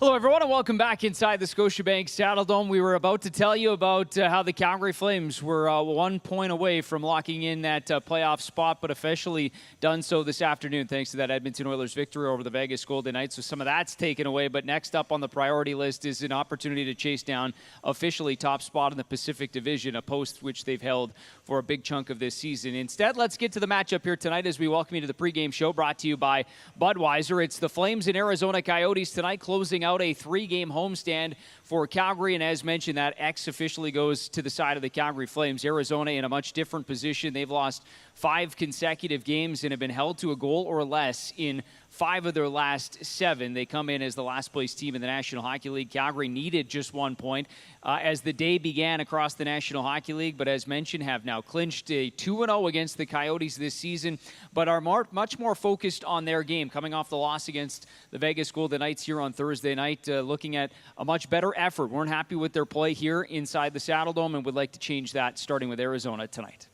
Hello, everyone, and welcome back inside the Scotiabank Saddledome. We were about to tell you about how the Calgary Flames were 1 point away from locking in that playoff spot, but officially done so this afternoon thanks to that Edmonton Oilers victory over the Vegas Golden Knights. So some of that's taken away, but next up on the priority list is an opportunity to chase down officially top spot in the Pacific Division, a post which they've held for a big chunk of this season. Instead, let's get to the matchup here tonight as we welcome you to the pregame show brought to you by Budweiser. It's the Flames and Arizona Coyotes tonight, closing out a 3-game homestand for Calgary, and as mentioned, that X officially goes to the side of the Calgary Flames. Arizona in a much different position. They've lost 5 consecutive games and have been held to a goal or less in 5 of their last 7. They come in as the last place team in the National Hockey League. Calgary needed just 1 point as the day began across the National Hockey League, but as mentioned, have now clinched a 2-0 against the Coyotes this season, but are much more focused on their game, coming off the loss against the Vegas Golden Knights here on Thursday night, looking at a much better effort. Weren't happy with their play here inside the Saddledome and would like to change that, starting with Arizona tonight.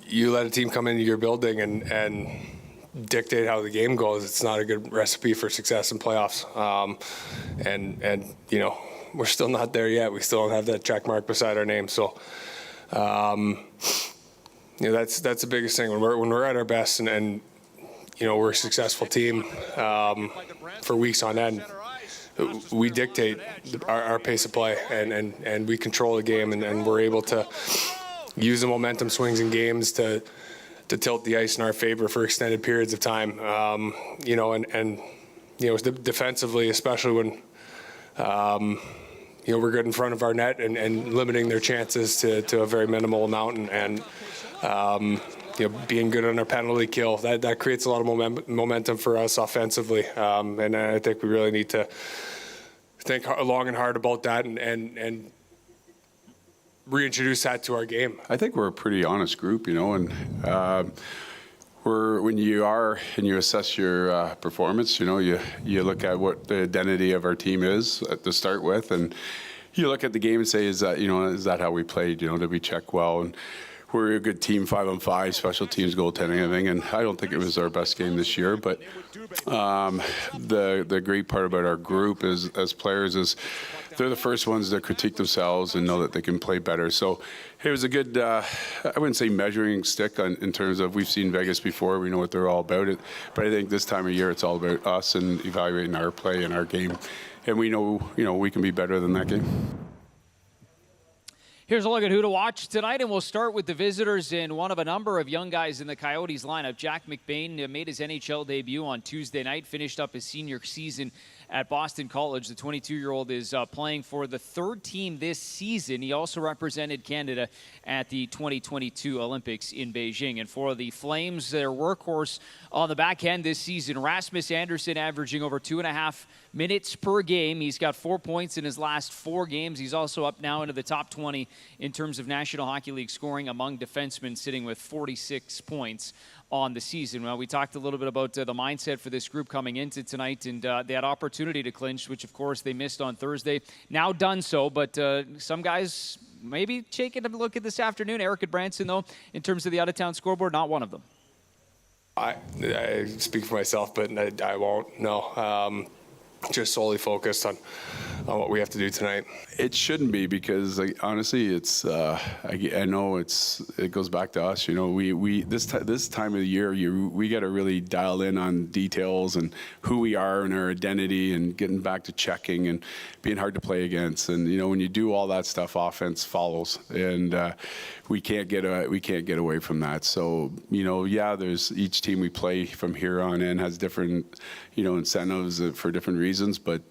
You let a team come into your building and dictate how the game goes. It's not a good recipe for success in playoffs. And you know, we're still not there yet. We still don't have that check mark beside our name. So, you know, that's the biggest thing when we're at our best and you know, we're a successful team for weeks on end. We dictate our pace of play and we control the game and we're able to use the momentum swings in games to tilt the ice in our favor for extended periods of time. You know, and you know, defensively, especially when you know, we're good in front of our net and limiting their chances to a very minimal amount and you know, being good on our penalty kill, that creates a lot of momentum for us offensively. And I think we really need to think long and hard about that and reintroduce that to our game. I think we're a pretty honest group, you know, and when you assess your performance, you know, you look at what the identity of our team is to start with, and you look at the game and say, is that how we played? You know, did we check well? And we're a good team, 5-on-5, special teams, goaltending, everything, and I don't think it was our best game this year. But the great part about our group is, as players, is they're the first ones that critique themselves and know that they can play better. So it was a good, I wouldn't say measuring stick in terms of we've seen Vegas before, we know what they're all about. But I think this time of year it's all about us and evaluating our play and our game, and we know, you know, we can be better than that game. Here's a look at who to watch tonight, and we'll start with the visitors and one of a number of young guys in the Coyotes lineup. Jack McBain made his NHL debut on Tuesday night, finished up his senior season at Boston College. The 22-year-old is playing for the 3rd team this season. He also represented Canada at the 2022 Olympics in Beijing. And for the Flames, their workhorse on the back end this season, Rasmus Andersson, averaging over 2.5 minutes per game. He's got 4 points in his last 4 games. He's also up now into the top 20 in terms of National Hockey League scoring among defensemen, sitting with 46 points on the season. Well, we talked a little bit about the mindset for this group coming into tonight, and they had opportunity to clinch, which of course they missed on Thursday. Now done so, but some guys maybe taking a look at this afternoon. Eric Branson, though, in terms of the out-of-town scoreboard, not one of them. I speak for myself, but I won't. No. Just solely focused on what we have to do tonight. It shouldn't be, because honestly, it's I know it goes back to us. You know, we this time of the year, we got to really dial in on details and who we are and our identity, and getting back to checking and being hard to play against. And you know, when you do all that stuff, offense follows, and we can't get away from that. So you know, yeah, there's each team we play from here on in has different, you know, incentives for different reasons, but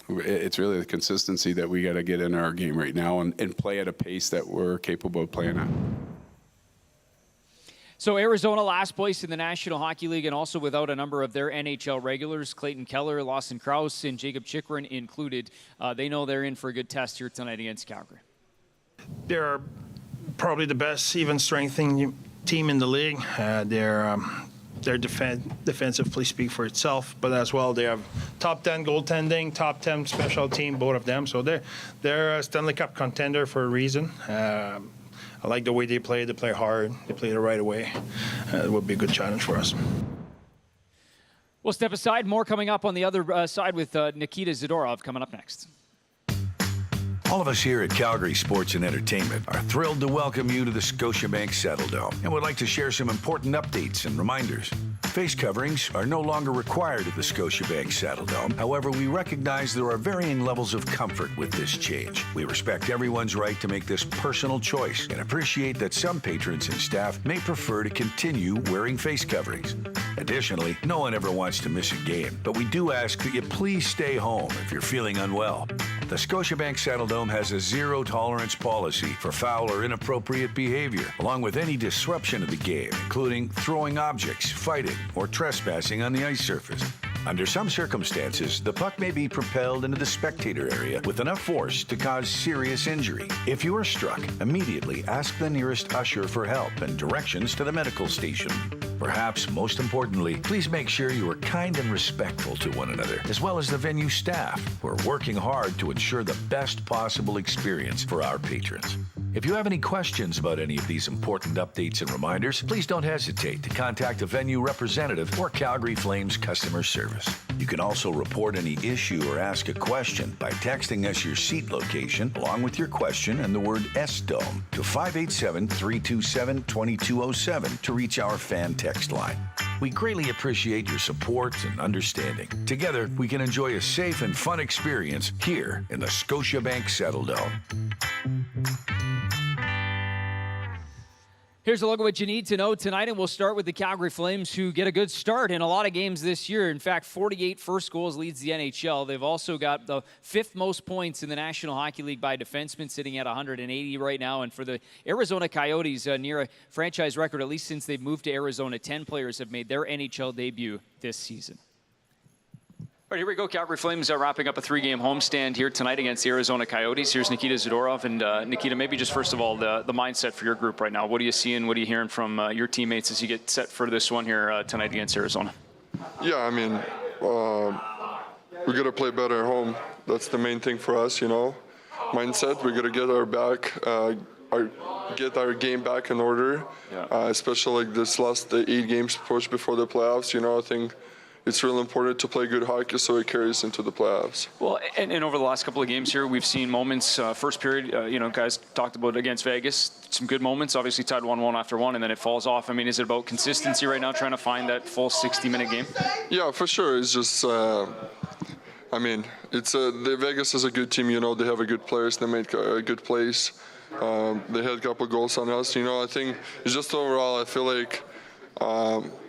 it's really the consistency that we got to get in our game right now and play at a pace that we're capable of playing at. So Arizona last place in the National Hockey League, and also without a number of their NHL regulars, Clayton Keller, Lawson Krause, and Jacob Chychrun included. They know they're in for a good test here tonight against Calgary. They're probably the best even strengthening team in the league. Their defensively speak for itself, but as well they have top 10 goaltending, top 10 special team, both of them. So they're a Stanley Cup contender for a reason. I like the way they play. They play hard. They play the right way. It would be a good challenge for us. We'll step aside. More coming up on the other side with Nikita Zadorov coming up next. All of us here at Calgary Sports and Entertainment are thrilled to welcome you to the Scotiabank Saddledome and would like to share some important updates and reminders. Face coverings are no longer required at the Scotiabank Saddledome. However, we recognize there are varying levels of comfort with this change. We respect everyone's right to make this personal choice and appreciate that some patrons and staff may prefer to continue wearing face coverings. Additionally, no one ever wants to miss a game, but we do ask that you please stay home if you're feeling unwell. The Scotiabank Saddledome has a zero-tolerance policy for foul or inappropriate behavior, along with any disruption of the game, including throwing objects, fighting, or trespassing on the ice surface. Under some circumstances, the puck may be propelled into the spectator area with enough force to cause serious injury. If you are struck, immediately ask the nearest usher for help and directions to the medical station. Perhaps most importantly, please make sure you are kind and respectful to one another, as well as the venue staff, who are working hard to ensure the best possible experience for our patrons. If you have any questions about any of these important updates and reminders, please don't hesitate to contact a venue representative or Calgary Flames customer service. You can also report any issue or ask a question by texting us your seat location along with your question and the word S-Dome to 587-327-2207 to reach our fan text line. We greatly appreciate your support and understanding. Together, we can enjoy a safe and fun experience here in the Scotiabank Saddledome. Here's a look at what you need to know tonight, and we'll start with the Calgary Flames, who get a good start in a lot of games this year. In fact, 48 first goals leads the NHL. They've also got the 5th most points in the National Hockey League by defensemen, sitting at 180 right now. And for the Arizona Coyotes, near a franchise record, at least since they've moved to Arizona, 10 players have made their NHL debut this season. All right, here we go. Calgary Flames are wrapping up a 3-game homestand here tonight against the Arizona Coyotes. Here's Nikita Zadorov. And Nikita, maybe just first of all, the mindset for your group right now. What are you seeing? What are you hearing from your teammates as you get set for this one here tonight against Arizona? Yeah, I mean, we're going to play better at home. That's the main thing for us, you know. Mindset, we're going to get our game back in order, especially like this last 8 games pushed before the playoffs. You know, I think it's really important to play good hockey so it carries into the playoffs. Well, and over the last couple of games here, we've seen moments, first period, guys talked about against Vegas, some good moments, obviously tied 1-1 after one, and then it falls off. I mean, is it about consistency right now, trying to find that full 60-minute game? Yeah, for sure. It's just, the Vegas is a good team, you know, they have a good players, they make a good plays. They had a couple goals on us, you know. I think it's just overall, I feel like,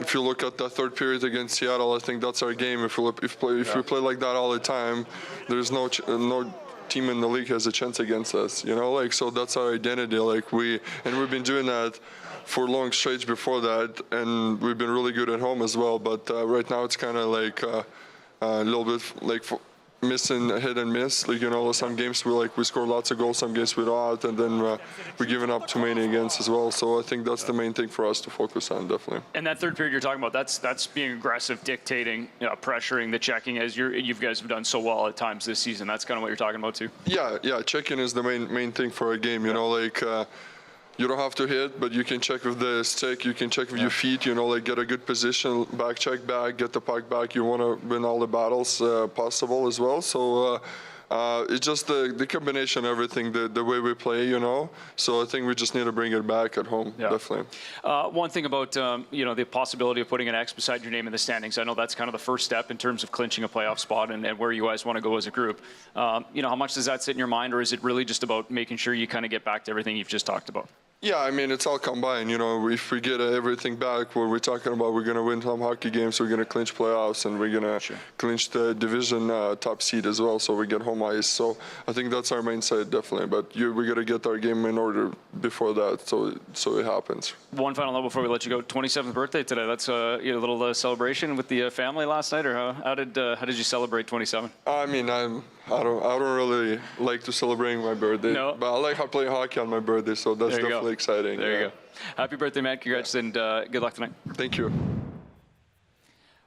if you look at the third period against Seattle, I think that's our game. If we play like that all the time, there's no team in the league has a chance against us. You know, like, so that's our identity. Like we've been doing that for long stretch before that, and we've been really good at home as well. But right now it's kind of like a little bit like missing a hit and miss. Like, you know, some games we score lots of goals, some games we don't, and then we're giving up too many against as well. So I think that's the main thing for us to focus on, definitely. And that third period you're talking about, that's being aggressive, dictating, pressuring, the checking, as you guys have done so well at times this season. That's kind of what you're talking about too. Yeah, checking is the main thing for a game. You know, like. You don't have to hit, but you can check with the stick, you can check with your feet, you know, like get a good position, check back, get the puck back. You want to win all the battles possible as well. So it's just the combination of everything, the way we play, you know. So I think we just need to bring it back at home, definitely. One thing about, the possibility of putting an X beside your name in the standings, I know that's kind of the first step in terms of clinching a playoff spot and where you guys want to go as a group. How much does that sit in your mind, or is it really just about making sure you kind of get back to everything you've just talked about? Yeah, I mean, it's all combined. You know, if we get everything back, what we're talking about, we're going to win some hockey games, we're going to clinch playoffs, and we're going to clinch the division top seed as well, so we get home ice. So I think that's our mindset, definitely. But we got to get our game in order before that, so it happens. One final note before we let you go. 27th birthday today. That's a little celebration with the family last night, or how did you celebrate 27? I mean, I don't really like to celebrate my birthday, but I like playing hockey on my birthday, so that's definitely exciting. There you go. Happy birthday, man. Congrats, and good luck tonight. Thank you.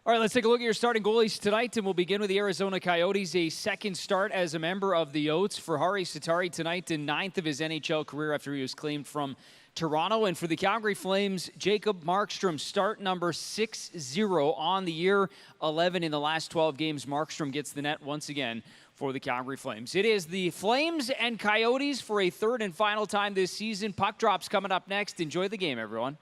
All right, let's take a look at your starting goalies tonight, and we'll begin with the Arizona Coyotes. A second start as a member of the Oats for Hari Satari tonight, in 9th of his NHL career after he was claimed from Toronto. And for the Calgary Flames, Jacob Markstrom, start number 6-0 on the year, 11 in the last 12 games. Markstrom gets the net once again for the Calgary Flames. It is the Flames and Coyotes for a third and final time this season. Puck drops coming up next. Enjoy the game, everyone.